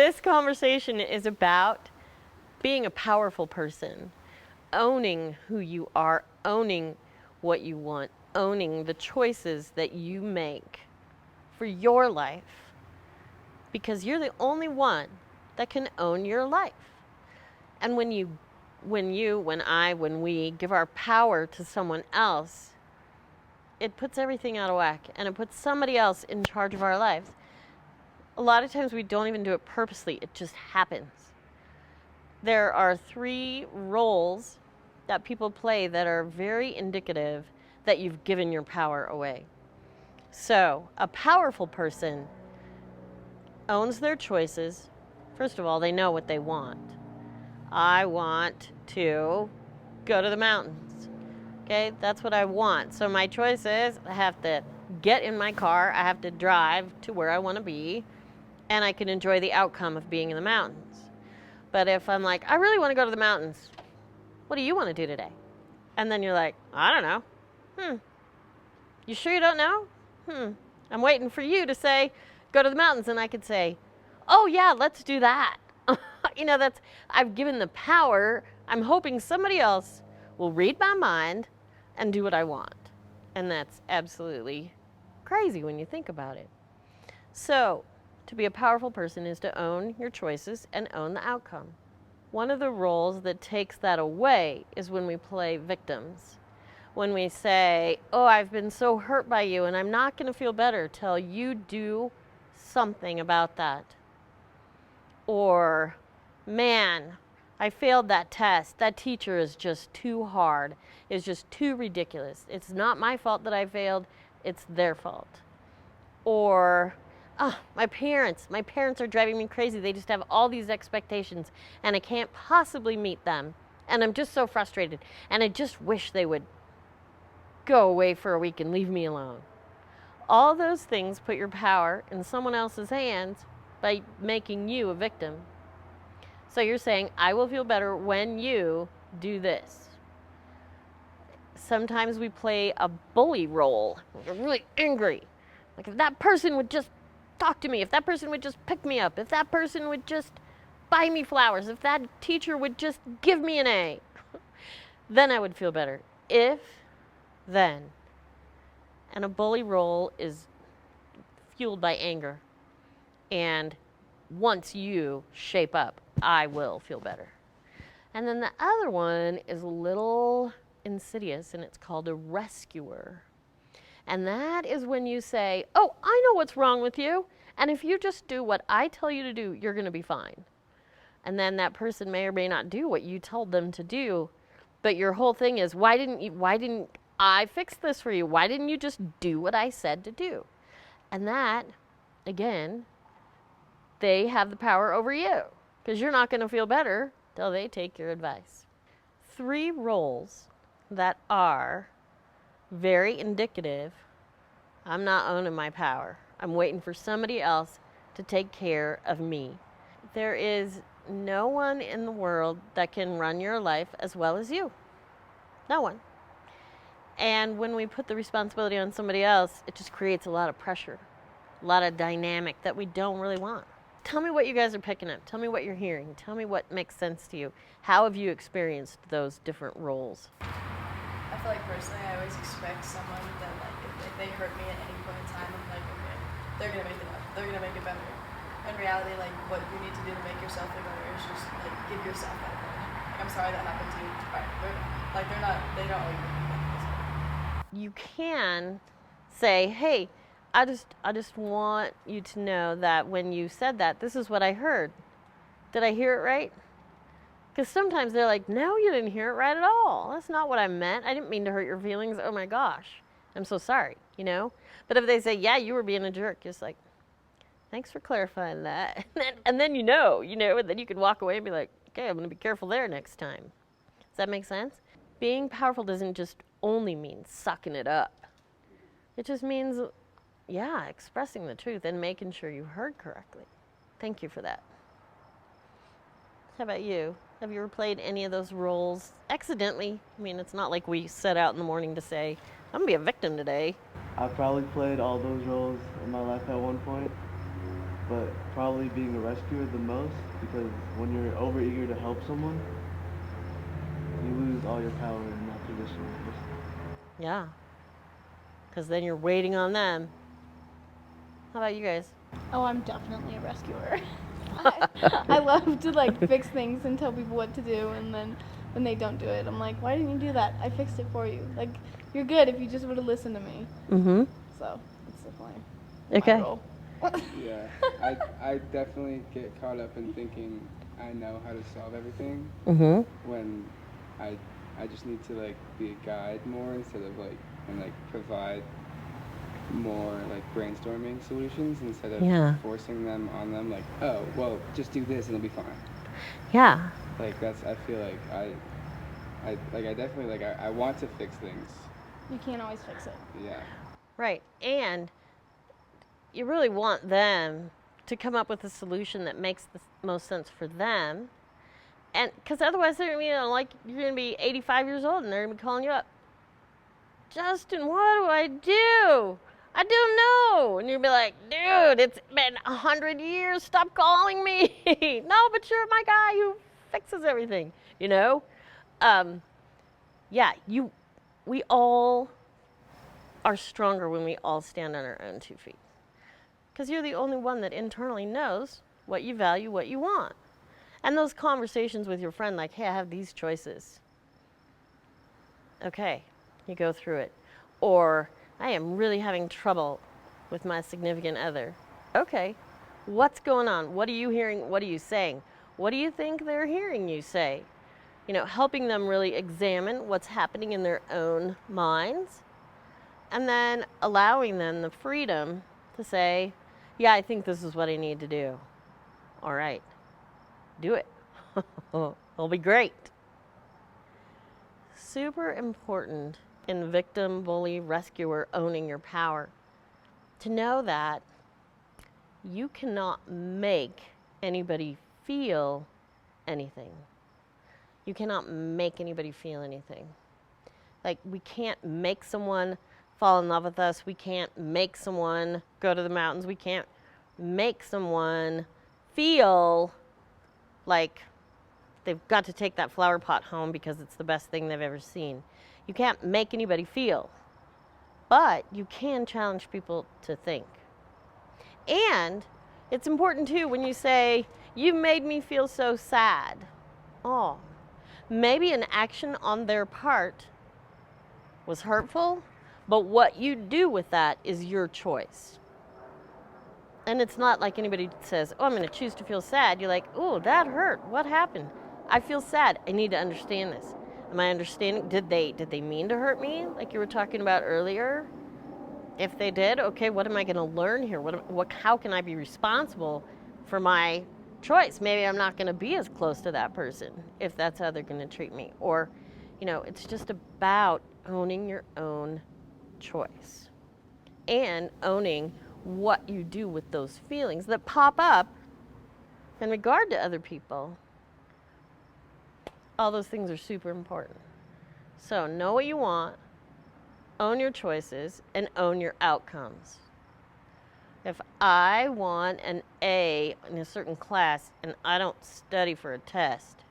this conversation is about being a powerful person, owning who you are, owning what you want, owning the choices that you make for your life. Because you're the only one that can own your life. And when we give our power to someone else, it puts everything out of whack and it puts somebody else in charge of our lives. A lot of times we don't even do it purposely, it just happens. There are 3 roles that people play that are very indicative that you've given your power away. So, a powerful person owns their choices. First of all, they know what they want. I want to go to the mountains. Okay, that's what I want. So my choice is I have to get in my car, I have to drive to where I want to be, and I can enjoy the outcome of being in the mountains. But if I'm like, I really want to go to the mountains, what do you want to do today? And then you're like, I don't know. You sure you don't know? I'm waiting for you to say, go to the mountains, and I could say, oh yeah, let's do that. I've given the power. I'm hoping somebody else will read my mind and do what I want. And that's absolutely crazy when you think about it. So, to be a powerful person is to own your choices and own the outcome. One of the roles that takes that away is when we play victims. When we say, oh, I've been so hurt by you and I'm not going to feel better till you do something about that. Or, man, I failed that test. That teacher is just too hard. It's just too ridiculous. It's not my fault that I failed. It's their fault. Or, my parents are driving me crazy. They just have all these expectations and I can't possibly meet them. And I'm just so frustrated. And I just wish they would go away for a week and leave me alone. All those things put your power in someone else's hands by making you a victim. So you're saying, I will feel better when you do this. Sometimes we play a bully role. We're really angry. Like if that person would just talk to me, if that person would just pick me up, if that person would just buy me flowers, if that teacher would just give me an A, then I would feel better. If, then. And a bully role is fueled by anger. And once you shape up, I will feel better. And then the other one is a little insidious, and it's called a rescuer. And that is when you say, oh, I know what's wrong with you, and if you just do what I tell you to do, you're going to be fine. And then that person may or may not do what you told them to do, but your whole thing is, why didn't I fix this for you? Why didn't you just do what I said to do? And that, again, they have the power over you, because you're not going to feel better till they take your advice. 3 roles that are very indicative. I'm not owning my power. I'm waiting for somebody else to take care of me. There is no one in the world that can run your life as well as you. No one. And when we put the responsibility on somebody else, it just creates a lot of pressure, a lot of dynamic that we don't really want. Tell me what you guys are picking up. Tell me what you're hearing. Tell me what makes sense to you. How have you experienced those different roles? I feel like personally, I always expect someone that like if they hurt me at any point in time, I'm like, okay, they're gonna make it up. They're gonna make it better. In reality, like what you need to do to make yourself feel better is just like give yourself that credit. Like, I'm sorry that happened to you. But they don't like me. You can say, hey, I just want you to know that when you said that, this is what I heard. Did I hear it right? Because sometimes they're like, no, you didn't hear it right at all. That's not what I meant. I didn't mean to hurt your feelings. Oh my gosh, I'm so sorry, But if they say, yeah, you were being a jerk, just like, thanks for clarifying that. And then and then you can walk away and be like, okay, I'm going to be careful there next time. Does that make sense? Being powerful doesn't just only mean sucking it up. It just means, expressing the truth and making sure you heard correctly. Thank you for that. How about you? Have you ever played any of those roles accidentally? I mean, it's not like we set out in the morning to say, I'm going to be a victim today. I probably played all those roles in my life at one point. but probably being a rescuer the most, because when you're overeager to help someone, you lose all your power in that position. Yeah. Because then you're waiting on them. How about you guys? Oh, I'm definitely a rescuer. I love to like fix things and tell people what to do, and then when they don't do it, I'm like, why didn't you do that? I fixed it for you. Like, you're good if you just would have listened to me. Mm-hmm. So it's definitely Okay. my role. Yeah, I definitely get caught up in thinking I know how to solve everything Mm-hmm. when I just need to like be a guide more instead of like and like provide more like brainstorming solutions instead of Yeah. forcing them on them like, oh well, just do this and it'll be fine. Yeah. Like that's I feel like I definitely like I want to fix things. You can't always fix it. Yeah. Right. And you really want them to come up with a solution that makes the most sense for them. And because otherwise, they're going to be like, you're going to be 85 years old and they're going to be calling you up. Justin, what do I do? I don't know. And you'll be like, dude, it's been 100 years. Stop calling me. No, but you're my guy who fixes everything, you know? Yeah, we all are stronger when we all stand on our own 2 feet. Because you're the only one that internally knows what you value, what you want. And those conversations with your friend, like, hey, I have these choices. Okay, you go through it. Or, I am really having trouble with my significant other. Okay, what's going on? What are you hearing? What are you saying? What do you think they're hearing you say? You know, helping them really examine what's happening in their own minds. And then allowing them the freedom to say, yeah, I think this is what I need to do. All right, do it. It'll be great. Super important in victim, bully, rescuer owning your power to know that you cannot make anybody feel anything. You cannot make anybody feel anything. Like, we can't make someone fall in love with us. We can't make someone go to the mountains. We can't make someone feel like they've got to take that flower pot home because it's the best thing they've ever seen. You can't make anybody feel, but you can challenge people to think. And it's important too when you say, you made me feel so sad. Oh, maybe an action on their part was hurtful, but what you do with that is your choice. And it's not like anybody says, oh, I'm going to choose to feel sad. You're like, oh, that hurt. What happened? I feel sad. I need to understand this. Am I understanding? Did they mean to hurt me, like you were talking about earlier? If they did, okay, what am I going to learn here? How can I be responsible for my choice? Maybe I'm not going to be as close to that person if that's how they're going to treat me. Or, you know, it's just about owning your own choice and owning what you do with those feelings that pop up in regard to other people. All those things are super important. So know what you want, own your choices, and own your outcomes. If I want an A in a certain class and I don't study for a test,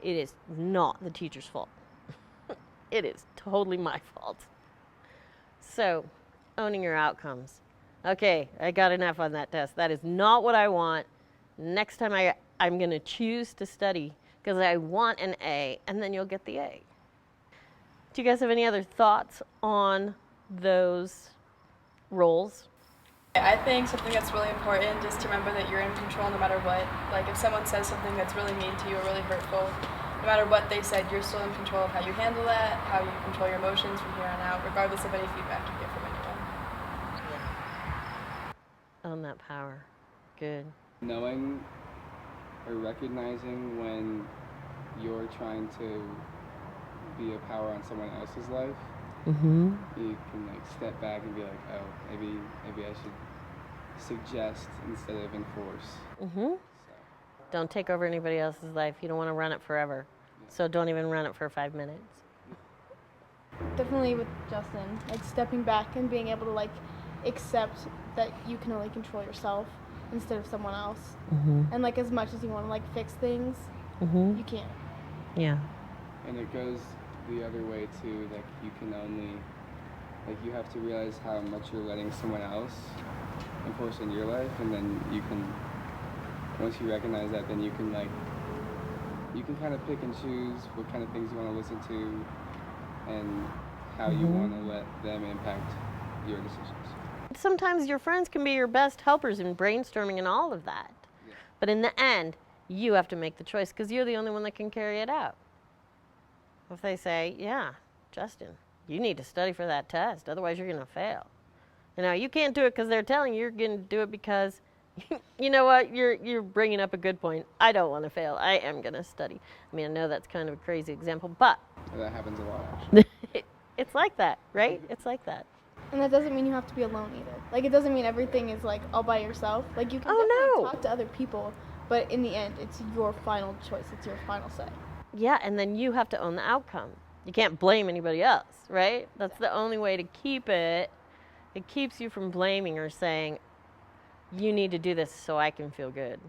it is not the teacher's fault. It is totally my fault. So, owning your outcomes. Okay, I got an F on that test. That is not what I want. Next time I'm going to choose to study because I want an A, and then you'll get the A. Do you guys have any other thoughts on those roles? I think something that's really important is to remember that you're in control no matter what. Like if someone says something that's really mean to you or really hurtful, no matter what they said, you're still in control of how you handle that, how you control your emotions from here on out, regardless of any feedback you get from anyone. Own that power. Good. Knowing or recognizing when you're trying to be a power on someone else's life, Mm-hmm. you can like step back and be like, oh, maybe I should suggest instead of enforce. Mm-hmm. So, Don't take over anybody else's life. You don't want to run it forever. So don't even run it for 5 minutes. Definitely with Justin, like stepping back and being able to like accept that you can only control yourself instead of someone else. Mm-hmm. And like as much as you want to like fix things, Mm-hmm. you can't. Yeah. And it goes the other way too. Like you can only, like you have to realize how much you're letting someone else influence in your life, and then you can, once you recognize that, then you can kind of pick and choose what kind of things you want to listen to, and how you want to let them impact your decisions. Sometimes your friends can be your best helpers in brainstorming and all of that. Yeah. But in the end, you have to make the choice because you're the only one that can carry it out. If they say, yeah, Justin, you need to study for that test, otherwise you're going to fail. You know, you can't do it because they're telling you, you're going to do it because, you know what, you're bringing up a good point. I don't want to fail. I am going to study. I mean, I know that's kind of a crazy example, but That happens a lot, actually. it's like that, right? It's like that. And that doesn't mean you have to be alone either. Like it doesn't mean everything is like all by yourself. Like you can Oh, definitely no. talk to other people, but in the end, it's your final choice. It's your final say. Yeah, and then you have to own the outcome. You can't blame anybody else, right? That's the only way to keep it. It keeps you from blaming or saying, you need to do this so I can feel good.